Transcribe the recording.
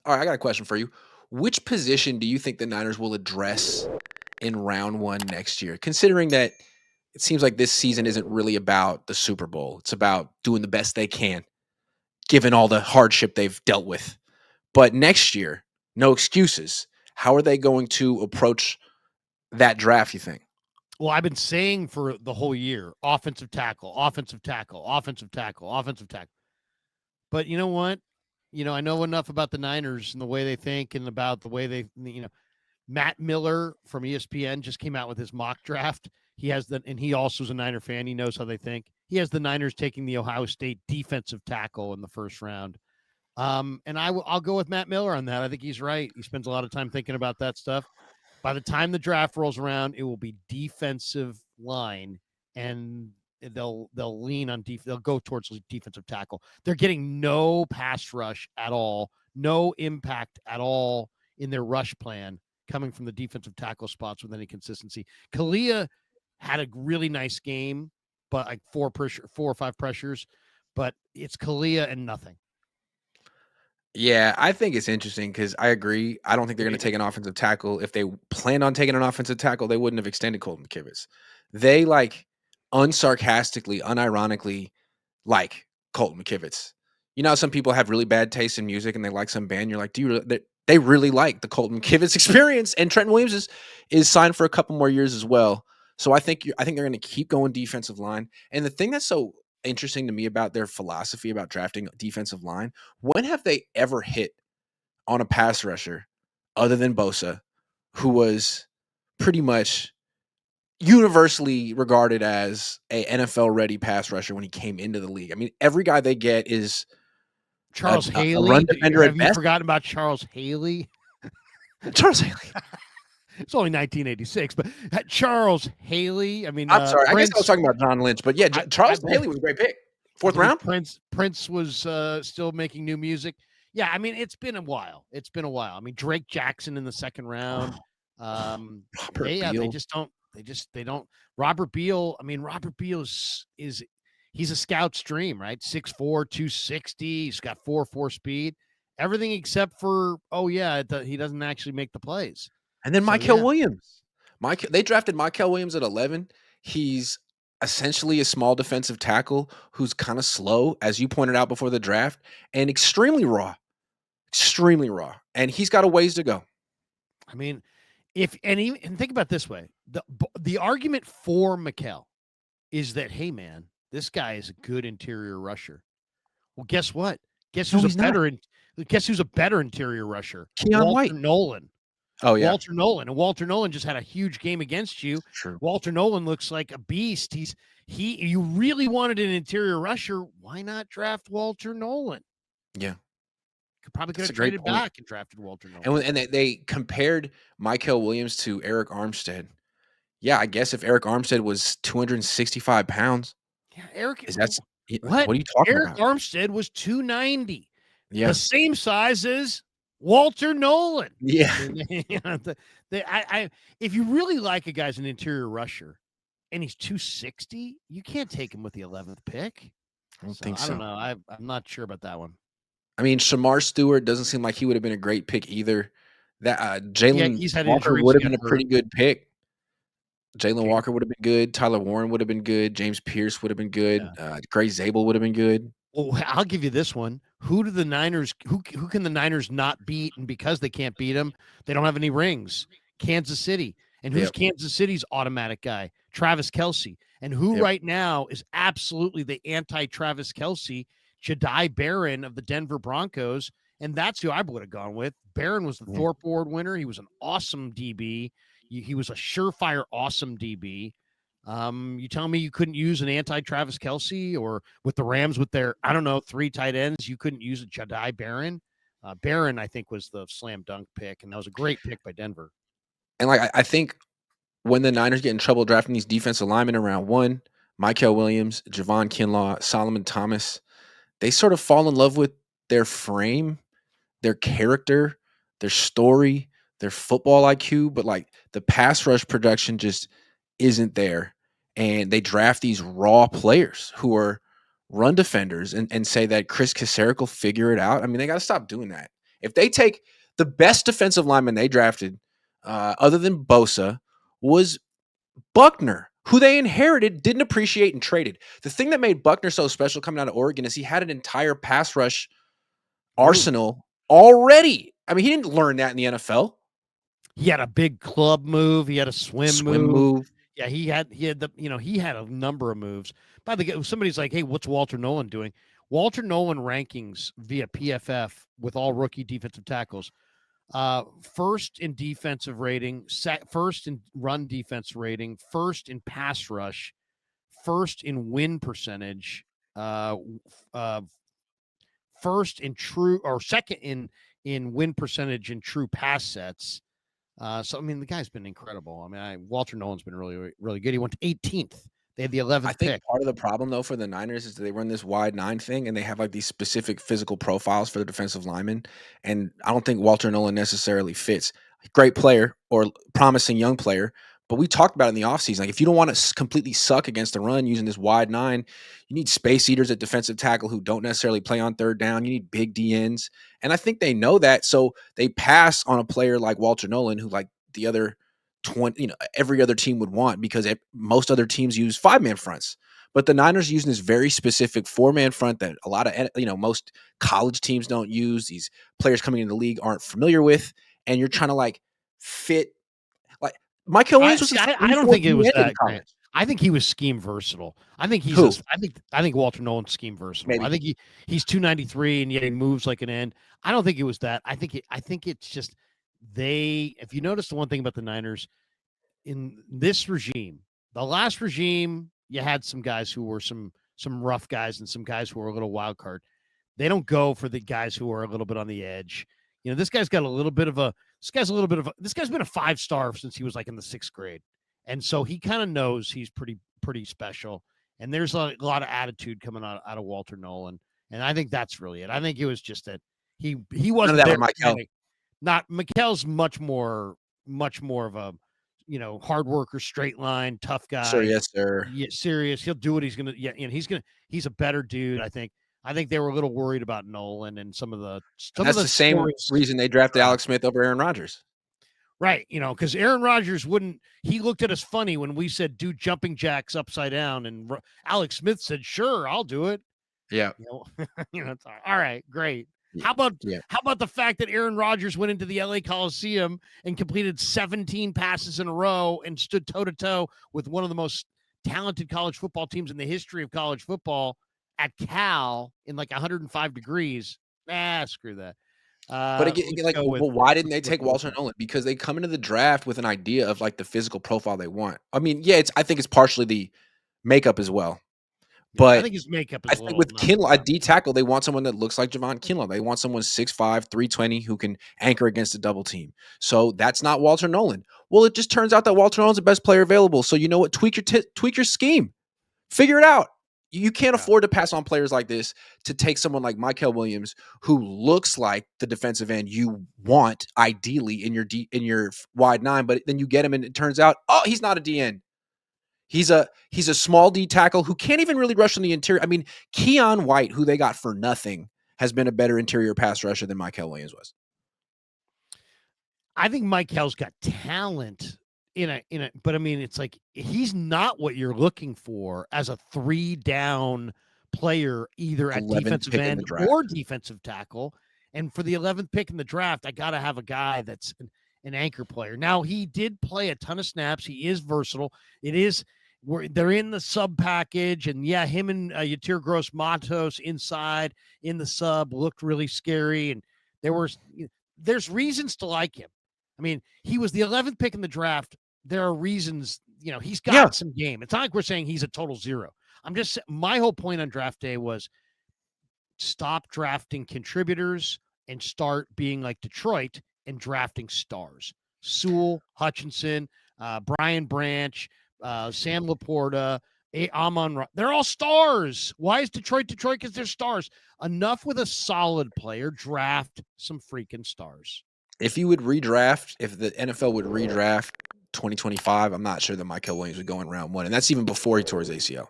All right, I got a question for you. Which position do you think the Niners will address in round one next year? Considering that it seems like this season isn't really about the Super Bowl, it's about doing the best they can, given all the hardship they've dealt with. But next year, no excuses. How are they going to approach that draft, you think? Well, I've been saying for the whole year, offensive tackle, offensive tackle, offensive tackle, offensive tackle. But you know what? I know enough about the Niners and the way they think and about the way Matt Miller from ESPN just came out with his mock draft. And he also is a Niner fan. He knows how they think. He has the Niners taking the Ohio State defensive tackle in the first round. And I'll go with Matt Miller on that. I think he's right. He spends a lot of time thinking about that stuff. By the time the draft rolls around, it will be defensive line, and they'll lean on they'll go towards defensive tackle. They're getting no pass rush at all, no impact at all in their rush plan coming from the defensive tackle spots with any consistency. Kalia had a really nice game, but like 4 or 5 pressures, but it's Kalia and nothing. Yeah, I think it's interesting because I agree. I don't think they're going to take an offensive tackle. If they planned on taking an offensive tackle, they wouldn't have extended Colton McKivitz. They unsarcastically, unironically like Colton McKivitz. You know, how some people have really bad taste in music and they like some band. You're like, do you? They really like the Colton McKivitz experience, and Trent Williams is signed for a couple more years as well. So I think they're going to keep going defensive line. And the thing that's so interesting to me about their philosophy about drafting defensive line, when have they ever hit on a pass rusher other than Bosa, who was pretty much universally regarded as a NFL ready pass rusher when he came into the league? I mean, every guy they get is Charles a Haley. run defender Have at you best. forgotten about Charles Haley? Charles Haley. It's only 1986, but Charles Haley. I mean, I'm sorry. I guess Prince. I was talking about John Lynch, but yeah, Charles Haley was a great pick. Fourth round. Prince was still making new music. Yeah, I mean, it's been a while. I mean, Drake Jackson in the second round. They just don't. They don't. Robert Beal. I mean, Robert Beal is he's a scout's dream, right? 6'4", 260. He's got 4.4 speed. Everything except for he doesn't actually make the plays. And then Mykel Williams. They drafted Mykel Williams at 11. He's essentially a small defensive tackle who's kind of slow, as you pointed out before the draft, and extremely raw. Extremely raw. And he's got a ways to go. I mean, and think about it this way. The argument for Mykel is that, hey, man, this guy is a good interior rusher. Well, guess what? Guess who's a better interior rusher? Keon White. Nolan. Oh, yeah. Walter Nolan. And Walter Nolan just had a huge game against you. True. Walter Nolan looks like a beast. You really wanted an interior rusher. Why not draft Walter Nolan? Yeah. Probably could have traded back and drafted Walter Nolan. And they compared Mykel Williams to Eric Armstead. Yeah, I guess if Eric Armstead was 265 pounds. Yeah, Eric. What are you talking about? Eric Armstead was 290. Yeah. The same size as Walter Nolan. Yeah. If you really like a guy's an interior rusher and he's 260, you can't take him with the 11th pick. I don't think so. I don't know. I'm not sure about that one. I mean, Shamar Stewart doesn't seem like he would have been a great pick either. That Jalen Walker would have been a pretty good pick. Jalen Walker would have been good. Tyler Warren would have been good. James Pierce would have been good. Yeah. Gray Zabel would have been good. Well, I'll give you this one. Who can the Niners not beat? And because they can't beat them, they don't have any rings. Kansas City. And who's Kansas City's automatic guy? Travis Kelce. And who right now is absolutely the anti-Travis Kelce? Jahdae Barron of the Denver Broncos. And that's who I would have gone with. Barron was the Thorpe Award winner. He was an awesome DB. He was a surefire awesome DB. You tell me you couldn't use an anti-Travis Kelce, or with the Rams with their, 3 tight ends, you couldn't use a Jahdae Barron. Barron, I think, was the slam dunk pick, and that was a great pick by Denver. And I think when the Niners get in trouble drafting these defensive linemen in round 1, Mykel Williams, Javon Kinlaw, Solomon Thomas, they sort of fall in love with their frame, their character, their story, their football IQ, but the pass rush production just isn't there. And they draft these raw players who are run defenders and say that Chris Kaserik will figure it out. I mean, they got to stop doing that. If they take the best defensive lineman they drafted, other than Bosa, was Buckner, who they inherited, didn't appreciate, and traded. The thing that made Buckner so special coming out of Oregon is he had an entire pass rush Move. arsenal already. I mean, he didn't learn that in the NFL. He had a big club move. He had a swim Swim move. move. Yeah, he had he had a number of moves. By the way, somebody's like, "Hey, what's Walter Nolan doing?" Walter Nolan rankings via PFF with all rookie defensive tackles. First in defensive rating, first in run defense rating, first in pass rush, first in win percentage, uh, first in true or second in win percentage in true pass sets. So I mean, the guy's been incredible. I mean, Walter Nolan's been really, really good. He went to 18th. They had the I 11th think pick. part of the problem though for the Niners is that they run this wide nine thing and they have like these specific physical profiles for the defensive linemen. And I don't think Walter Nolan necessarily fits. Great player or promising young player. But we talked about it in the offseason. Like if you don't want to completely suck against the run using this wide nine, you need space eaters at defensive tackle who don't necessarily play on third down. You need big DNs. And I think they know that. So they pass on a player like Walter Nolan, who like the other 20, every other team would want because most other teams use 5-man fronts. But the Niners are using this very specific 4-man front that a lot of most college teams don't use. These players coming into the league aren't familiar with, and you're trying to like fit. Like Michael Williams was a I don't 3-4 think it was DN in that, college. Grant. I think he was scheme versatile. I think he's Who? I think Walter Nolan's scheme versatile. I Maybe. think he's 293 and yet he moves like an end. I don't think it was that. I think it's just if you notice the one thing about the Niners in this regime, the last regime, you had some guys who were some rough guys and some guys who were a little wild card. They don't go for the guys who are a little bit on the edge. This guy's got a little bit of a this guy's been a 5-star since he was like in the 6th grade. And so he kind of knows he's pretty special. And there's a lot of attitude coming out of Walter Nolan. And I think that's really it. I think it was just that he None of wasn't that there. with Michael. Not Mikel's much more of a hard worker, straight line, tough guy. Sir, yes, sir. Yeah, serious. He'll do what he's gonna. Yeah, he's a better dude. I think they were a little worried about Nolan and some of the That's the same reason they drafted Alex Smith over Aaron Rodgers. Right, because Aaron Rodgers he looked at us funny when we said do jumping jacks upside down, and Alex Smith said, "Sure, I'll do it." Yeah. It's all right, great. Yeah. How about the fact that Aaron Rodgers went into the LA Coliseum and completed 17 passes in a row and stood toe to toe with one of the most talented college football teams in the history of college football at Cal in like 105 degrees? Screw that. But again, why didn't they take Walter Nolan? Because they come into the draft with an idea of like the physical profile they want. I mean, yeah, I think it's partially the makeup as well. But I think his makeup is I think with Kinlaw at D tackle, they want someone that looks like Javon Kinlaw. They want someone 6'5", 320 who can anchor against a double team. So that's not Walter Nolan. Well, it just turns out that Walter Nolan's the best player available. So you know what? Tweak your scheme. Figure it out. You can't afford to pass on players like this to take someone like Michael Williams, who looks like the defensive end you want ideally in your wide nine, but then you get him and it turns out, oh, he's not a DN. He's a small D tackle who can't even really rush on the interior. I mean, Keon White, who they got for nothing, has been a better interior pass rusher than Michael Williams was. I think Michael's got talent in a, but I mean, it's like he's not what you're looking for as a 3-down player, either at defensive end or defensive tackle. And for the 11th pick in the draft, I got to have a guy that's an anchor player. Now, he did play a ton of snaps. He is versatile. They're in the sub package, and yeah, him and Yatir Gross Matos inside in the sub looked really scary, and there's reasons to like him. I mean, he was the 11th pick in the draft. There are reasons, he's got some game. It's not like we're saying he's a total zero. My whole point on draft day was stop drafting contributors and start being like Detroit and drafting stars. Sewell, Hutchinson, Brian Branch, Sam Laporta, Amon. They're all stars. Why is Detroit? Because they're stars. Enough with a solid player. Draft some freaking stars. If the NFL would redraft 2025, I'm not sure that Michael Williams would go in round 1. And that's even before he tore his ACL.